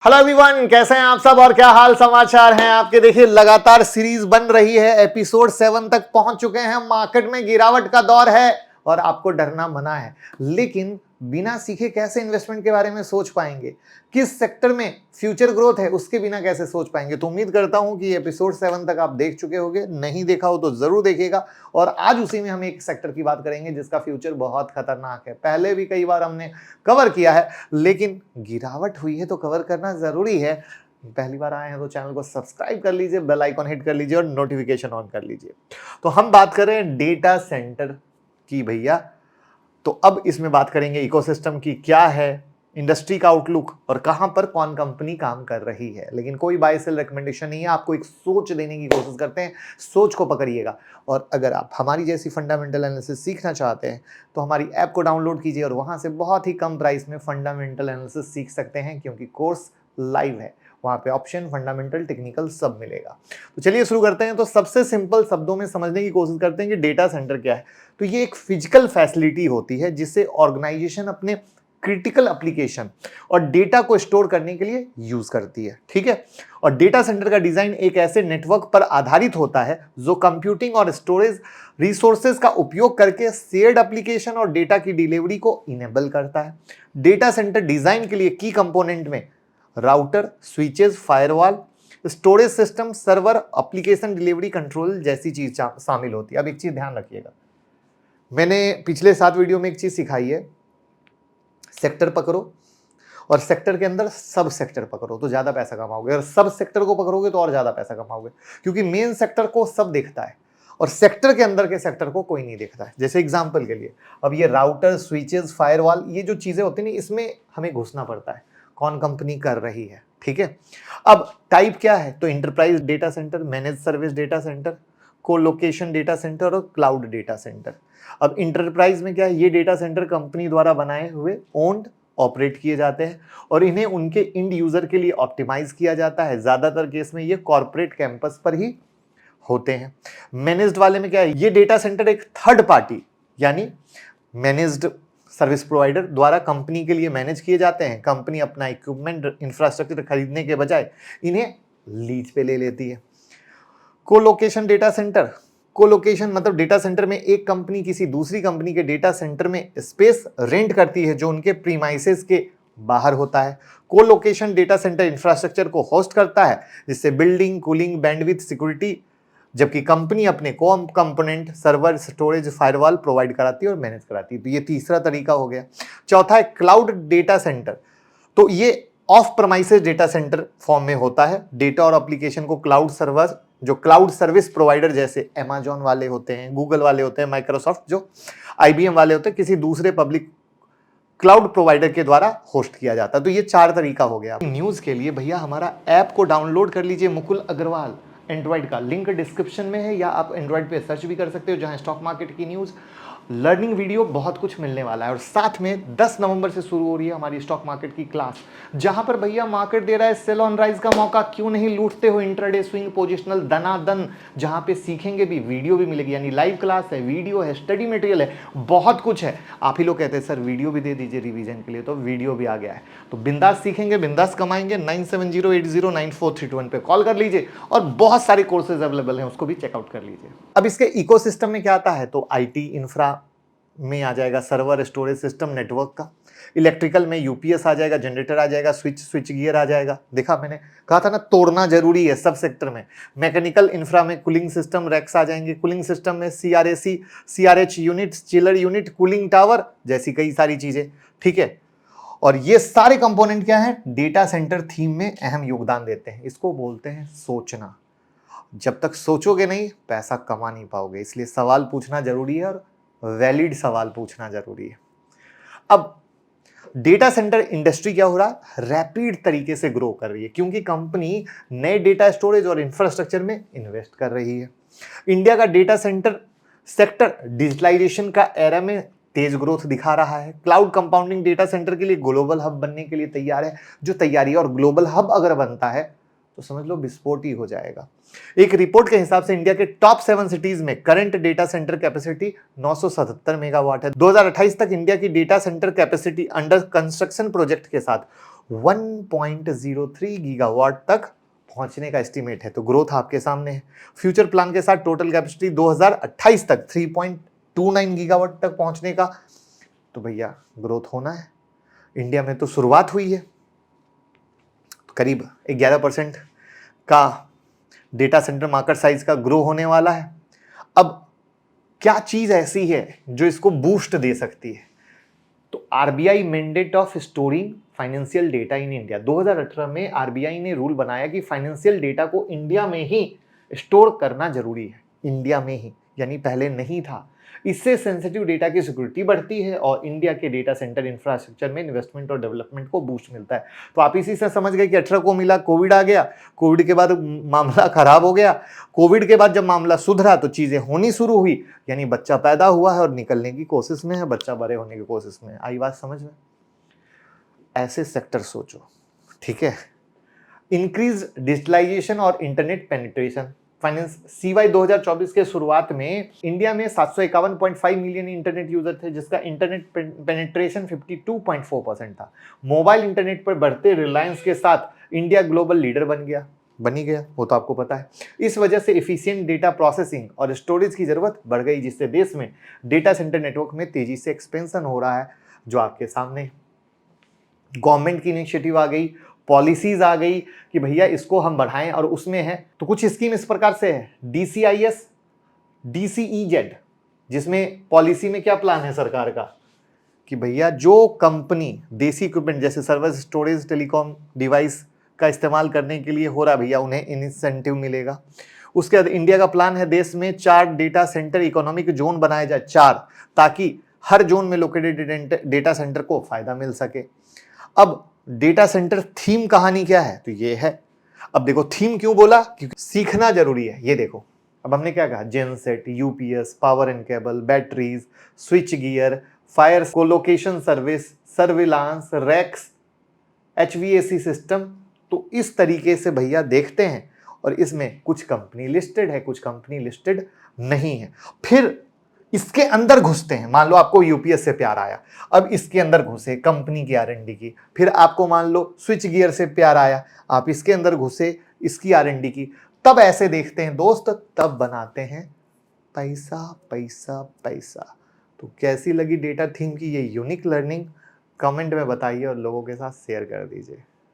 Hello everyone, कैसे हैं आप सब और क्या हाल समाचार हैं आपके। देखिए लगातार सीरीज बन रही है, एपिसोड 7 तक पहुंच चुके हैं। मार्केट में गिरावट का दौर है और आपको डरना मना है, लेकिन बिना सीखे कैसे इन्वेस्टमेंट के बारे में सोच पाएंगे, किस सेक्टर में फ्यूचर ग्रोथ है उसके बिना कैसे सोच पाएंगे। तो उम्मीद करता हूं कि एपिसोड 7 तक आप देख चुके होंगे, नहीं देखा हो तो जरूर देखिएगा। और आज उसी में हम एक सेक्टर की बात करेंगे जिसका फ्यूचर बहुत खतरनाक है। पहले भी कई बार हमने कवर किया है, लेकिन गिरावट हुई है तो कवर करना जरूरी है। पहली बार आए हैं तो चैनल को सब्सक्राइब कर लीजिए, बेल आइकॉन हिट कर लीजिए और नोटिफिकेशन ऑन कर लीजिए। तो हम बात कर रहे हैं डेटा सेंटर की भैया। तो अब इसमें बात करेंगे इकोसिस्टम की, क्या है इंडस्ट्री का आउटलुक और कहां पर कौन कंपनी काम कर रही है। लेकिन कोई बाय सेल रिकमेंडेशन नहीं है, आपको एक सोच देने की कोशिश करते हैं, सोच को पकड़िएगा। और अगर आप हमारी जैसी फंडामेंटल एनालिसिस सीखना चाहते हैं तो हमारी ऐप को डाउनलोड कीजिए और वहां से बहुत ही कम प्राइस में फंडामेंटल एनालिसिस सीख सकते हैं, क्योंकि कोर्स लाइव है। वहां पे ऑप्शन, फंडामेंटल, टेक्निकल सब मिलेगा। तो चलिए शुरू करते हैं। तो सबसे सिंपल शब्दों में समझने की कोशिश करते हैं कि डेटा सेंटर क्या है। तो ये एक फिजिकल फैसिलिटी होती है जिसे ऑर्गेनाइजेशन अपने क्रिटिकल एप्लीकेशन और डेटा को स्टोर करने के लिए यूज करती है, ठीक है। और डेटा सेंटर का डिजाइन एक ऐसे नेटवर्क पर आधारित होता है जो कंप्यूटिंग और स्टोरेज रिसोर्सेज का उपयोग करके शेयर्ड एप्लीकेशन और डेटा की डिलीवरी को इनेबल करता है। डेटा सेंटर डिजाइन के लिए की कंपोनेंट में router, switches, firewall, storage system, server, application delivery control जैसी चीज शामिल होती है। अब एक चीज ध्यान रखिएगा, मैंने पिछले 7 वीडियो में एक चीज सिखाई है, सेक्टर पकड़ो और सेक्टर के अंदर सब सेक्टर पकड़ो तो ज्यादा पैसा कमाओगे, और सब सेक्टर को पकड़ोगे तो और ज्यादा पैसा कमाओगे, क्योंकि मेन सेक्टर को सब देखता है और सेक्टर के अंदर के सेक्टर को कोई नहीं देखता है। जैसे एग्जांपल के लिए, अब ये राउटर, स्विचेस, फायरवॉल, ये जो चीजें होती हैं इसमें हमें घुसना पड़ता है कौन कंपनी कर रही है, ठीक है। अब टाइप क्या है, तो enterprise data center, manage service data center, colocation data center और क्लाउड डेटा सेंटर। अब इंटरप्राइज में क्या है, ये डेटा सेंटर कंपनी द्वारा बनाए हुए, ओन्ड, ऑपरेट किए जाते हैं और इन्हें उनके इंड यूजर के लिए ऑप्टिमाइज किया जाता है। ज्यादातर केस में ये कॉर्पोरेट कैंपस पर ही होते हैं। मैनेज्ड वाले में क्या है, ये डेटा सेंटर एक थर्ड पार्टी यानी मैनेज्ड सर्विस प्रोवाइडर द्वारा कंपनी के लिए मैनेज किए जाते हैं। कंपनी अपना इक्विपमेंट, इंफ्रास्ट्रक्चर खरीदने के बजाय इन्हें लीज पे ले लेती है। कोलोकेशन डेटा सेंटर, कोलोकेशन मतलब डेटा सेंटर में एक कंपनी किसी दूसरी कंपनी के डेटा सेंटर में स्पेस रेंट करती है जो उनके प्रीमाइसेस के बाहर होता है। कोलोकेशन डेटा सेंटर इंफ्रास्ट्रक्चर को होस्ट करता है, जिससे बिल्डिंग, कूलिंग, बैंडविड्थ, सिक्योरिटी, जबकि कंपनी अपने com component, server, storage, firewall provide कराती है और मैनेज कराती है। तो ये तीसरा तरीका हो गया। चौथा है क्लाउड डेटा सेंटर। तो ये of premises data centre form में होता है। डेटा और एप्लीकेशन को क्लाउड सर्वर, जो क्लाउड सर्विस प्रोवाइडर जैसे अमेजॉन वाले होते हैं, गूगल वाले होते हैं, माइक्रोसॉफ्ट, जो IBM वाले होते हैं, किसी दूसरे पब्लिक क्लाउड प्रोवाइडर के द्वारा होस्ट किया जाता है। तो ये 4 तरीका हो गया। न्यूज के लिए भैया हमारा ऐप को डाउनलोड कर लीजिए, मुकुल अग्रवाल एंड्रॉइड का, लिंक डिस्क्रिप्शन में है, या आप एंड्रॉइड पे सर्च भी कर सकते हो, जहां स्टॉक मार्केट की न्यूज, लर्निंग वीडियो बहुत कुछ मिलने वाला है। और साथ में 10 नवंबर से शुरू हो रही है हमारी स्टॉक मार्केट की क्लास, जहां पर भैया मार्केट दे रहा है सेल ऑन राइज का मौका, क्यों नहीं लूटते हो इंट्राडे स्विंग पोजिशनल दनादन, जहां पे सीखेंगे भी, वीडियो भी मिलेगी, यानी लाइव क्लास है, वीडियो है, स्टडी मटेरियल है, बहुत कुछ है। आप ही लोग कहते हैं सर वीडियो भी दे दीजिए रिवीजन के लिए, तो वीडियो भी आ गया है। तो बिंदास सीखेंगे, बिंदास कमाएंगे। 9708094321 पे कॉल कर लीजिए और बहुत सारे कोर्सेज अवेलेबल हैं, उसको भी चेकआउट कर लीजिए। अब इसके इकोसिस्टम में क्या आता है, तो IT इंफ्रा में आ जाएगा सर्वर, स्टोरेज सिस्टम, नेटवर्क का। इलेक्ट्रिकल में UPS आ जाएगा, जनरेटर आ जाएगा, स्विच गियर आ जाएगा। देखा, मैंने कहा था ना तोड़ना जरूरी है सब सेक्टर में। मैकेनिकल इंफ्रा में कूलिंग सिस्टम, रैक्स आ जाएंगे। कूलिंग सिस्टम में CRAC, CRH unit, chiller unit, cooling tower जैसी कई सारी चीजें, ठीक है। और ये सारे कंपोनेंट क्या है, डेटा सेंटर थीम में अहम योगदान देते हैं। इसको बोलते हैं सोचना। जब तक सोचोगे नहीं, पैसा कमा नहीं पाओगे। इसलिए सवाल पूछना जरूरी है और वैलिड सवाल पूछना जरूरी है। अब डेटा सेंटर इंडस्ट्री क्या हो रहा है, रैपिड तरीके से ग्रो कर रही है, क्योंकि कंपनी नए डेटा स्टोरेज और इंफ्रास्ट्रक्चर में इन्वेस्ट कर रही है। इंडिया का डेटा सेंटर सेक्टर डिजिटलाइजेशन का एरा में तेज ग्रोथ दिखा रहा है। क्लाउड कंपाउंडिंग डेटा सेंटर के लिए ग्लोबल हब बनने के लिए तैयार है, जो तैयारी है। और ग्लोबल हब अगर बनता है तो समझ लो विस्फोट ही हो जाएगा। एक रिपोर्ट के हिसाब से इंडिया के टॉप 7 सिटीज में current data centre capacity 977 megawatt है। 2028 तक इंडिया की data centre capacity under construction project के साथ 1.03 गीगावाट तक पहुंचने का एस्टीमेट है। तो ग्रोथ आपके सामने है। फ्यूचर प्लान के साथ टोटल कैपेसिटी 2028 तक 3.29 गीगावाट तक पहुंचने का। तो भैया ग्रोथ होना है। इंडिया में तो शुरुआत हुई है, करीब 11% का डेटा सेंटर मार्केट साइज का ग्रो होने वाला है। अब क्या चीज ऐसी है जो इसको बूस्ट दे सकती है? तो RBI mandate of storing financial data in India. 2018 में आरबीआई ने रूल बनाया कि फाइनेंशियल डेटा को इंडिया में ही स्टोर करना जरूरी है, इंडिया में ही, यानी पहले नहीं था। इससे सेंसिटिव डेटा की सिक्योरिटी बढ़ती है और इंडिया के डेटा सेंटर इंफ्रास्ट्रक्चर में इन्वेस्टमेंट और डेवलपमेंट को बूस्ट मिलता है। तो आप इसी से समझ गए कि 18 को मिला, कोविड आ गया, कोविड के बाद मामला खराब हो गया, कोविड के बाद जब मामला सुधरा तो चीजें होनी शुरू हुई, यानी बच्चा पैदा हुआ है और निकलने की कोशिश में है, बच्चा बड़े होने की कोशिश में है। आई बात समझ में? ऐसे सेक्टर सोचो, ठीक है। इंक्रीज डिजिटलाइजेशन और इंटरनेट पेनिट्रेशन। फाइनेंस सीवाई 2024 के शुरुआत में इंडिया में 751.5 मिलियन इंटरनेट यूजर थे, जिसका इंटरनेट पेनिट्रेशन 52.4% था। मोबाइल इंटरनेट पर बढ़ते रिलायंस के साथ इंडिया ग्लोबल लीडर बनी गया, वो तो आपको पता है। इस वजह से एफिशिएंट डेटा प्रोसेसिंग और स्टोरेज की जरूरत बढ़ गई, जिससे देश में डेटा सेंटर नेटवर्क में तेजी से एक्सपेंशन हो रहा है, जो आपके सामने। गवर्नमेंट की इनिशिएटिव आ गई, पॉलिसीज आ गई कि भैया इसको हम बढ़ाएं, और उसमें है तो कुछ स्कीम इस प्रकार से है, DCIS, DCEZ, जिसमें पॉलिसी में क्या प्लान है सरकार का कि भैया जो कंपनी देसी इक्विपमेंट जैसे सर्वर, स्टोरेज, टेलीकॉम डिवाइस का इस्तेमाल करने के लिए हो रहा है, भैया उन्हें इंसेंटिव मिलेगा। उसके बाद इंडिया का प्लान है देश में 4 डेटा सेंटर इकोनॉमिक जोन बनाए जाए, 4, ताकि हर जोन में लोकेटेड डेटा सेंटर को फायदा मिल सके। अब डेटा सेंटर थीम कहानी क्या है? तो ये है। अब देखो थीम क्यों बोला, क्योंकि सीखना जरूरी है। ये देखो, अब हमने क्या कहा, genset, UPS, power and cable, batteries, switchgear, fire colocation service, surveillance, racks, HVAC system. तो इस तरीके से भैया देखते हैं, और इसमें कुछ कंपनी लिस्टेड है, कुछ कंपनी लिस्टेड नहीं है। फिर इसके अंदर घुसते हैं। मान लो आपको यूपीएस से प्यार आया, अब इसके अंदर घुसे कंपनी की R&D की। फिर आपको मान लो स्विच गियर से प्यार आया, आप इसके अंदर घुसे इसकी R&D की। तब ऐसे देखते हैं दोस्त, तब बनाते हैं पैसा पैसा पैसा। तो कैसी लगी डेटा थीम की ये यूनिक लर्निंग? कमेंट में बताइए और लोगों के साथ शेयर कर दीजिए।